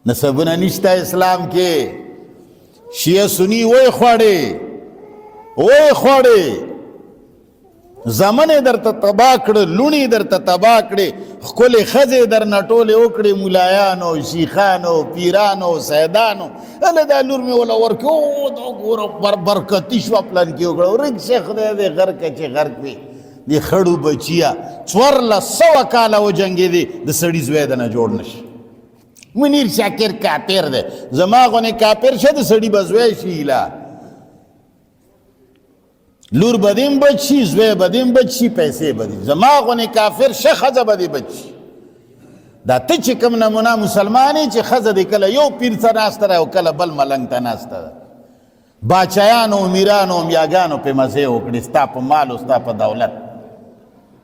نسبونه نشته اسلام کې شیعه سنی وای خوړې زمنه درته تبا کړ لونی درته تبا کړې خپل خزه در نټولې وکړې مولایانو شیخانو پیرانو سیدانو له دا لور می ولا ورکو دا ګور برکتی شو پلان کې وکړو ورګ شیخ دې غر کچې غر کې دی خړو بچیا 1400 کاله و جنگي دي د سړي زوی دنه جوړ نشي منیر شاکر کافر ده زما غونه کافر شه د سړي بزوی شي لا لور بدیم بچی زوی بدیم بچی پیسې بدی زما غونه کافر شه خزه بدی بچی دا ته چې کوم نمونه مسلمانی چې خزه دی کله یو پیر سره ناسته او کله بل ملنګ ته ناسته باچایانو میرانو میاګانو په مزه وکړي ستا په مال او ستا په دولت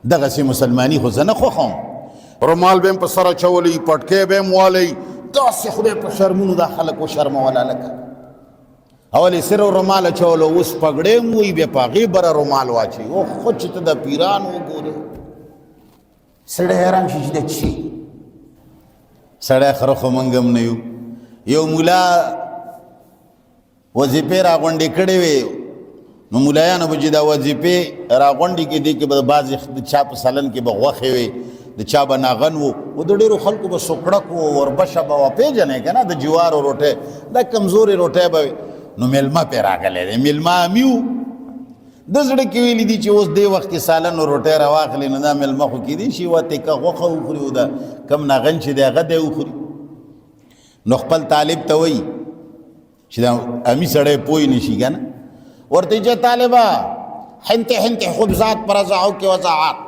دغه سي مسلمانی خو زنه خوخم رومال بهم په سره چولی پټکې بهم والی داسې خدای په شرمونو دا خلک و شرم ولا لکه اولی سر رومال چولو اوس پګړې موي به پاغي بر رومال واچي او خو چې ته د پیران وګوره سړی حیران شي چې د چی سړی خره خو منګم نه یو مولا وظیفه راغونډې کړې وي نو مولایانو به چې دا وظیفې راغونډې کې دي کې به بعضې د چا په سلن کې به غوښې وي د چا به ناغن و د ډېرو خلکو به سوکړک و وربشه به وپېژنې که نه د جوارو روټۍ دا کمزورې روټۍ به وي نو میلمه پې راغلی دی میلمه امیو د زړه کې ویلي دي چې اوس دې وخت کې سالن و روټۍ راواخلي نو دا میلمه خو کېدی شي یوه تکه غوښه وخوري او د کم ناغن چې دی هغه دی وخوري نو خپل طالب ته وایي چې دا امي سړی پوه نه شي که نه ورته چې طالبه حنته خبزات پر ازاعو کې وضاعت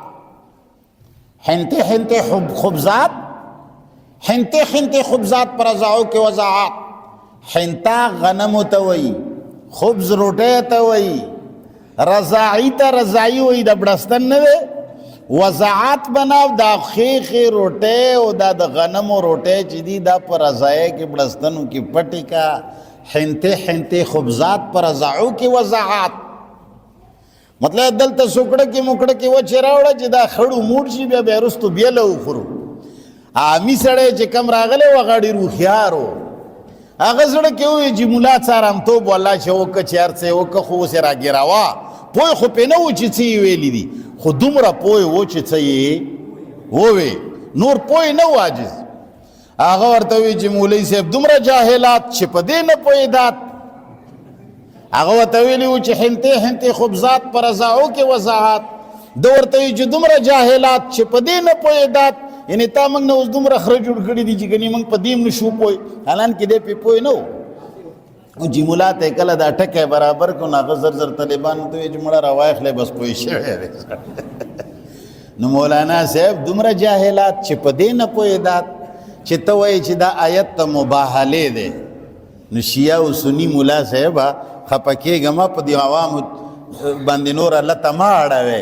حنته خبزات پر ازاعو کې وضاعت حنتا غنم ته وایي خبز روټۍ ته وایي رضاعي ته رضاعي وایي د بړستن نه دی وضاعت بناو دا خیخې روټۍ او دا د غنمو روټۍ چې دي دا په رضایۍ کې بړستنو کې پټې کا حنته خبزات پر ازاعو کې وضاعت مطلب دلته سوکړه کې مکړه کې وچې راوړه چې دا خړو موړ شي بیا بیا رستو بیله وخورو عامي سړی چې کم راغلی و هغه ډېر هوښیار و هغه زړه کې ووایي چې ملا څارمتوب والله چې وکړه چې هر څه یې وکړه خو اوس یې راګیراوه پوه خو پې نه و چې څه یې ویلي دي خو دومره پوه و چې څه یې ووې نور پوه نه و عاجز هغه ورته وایي چې مولوي صاحب دومره جاهلات چې په دې نه پوهېدات هغه ورته ویلي و چې حنته خبزات پر ازاعو کې وضاحت ده ورته وایي چې دومره جاهلات چې په دې نه پوهېدات یعنی تا موږ نه اوس دومره خره جوړ کړي دي چې ګنې موږ په دې هم نشو پوه حالانکې دی پې پوه نه و چې ملا ته یې کله دا ټکی برابر کړو نو هغه زر طالبانو ته وایي چې مړه راواخلی بس پوه شوی دی نو مولانا صاحب دومره جاهلات چې په دې نه پوهېدات چې ته وایې چې دا آیت ته مباهلې دی نو شیعه او سني ملا صاحبه خفه کېږه ما په دې عوامو باندې نور الله ته مه اړوې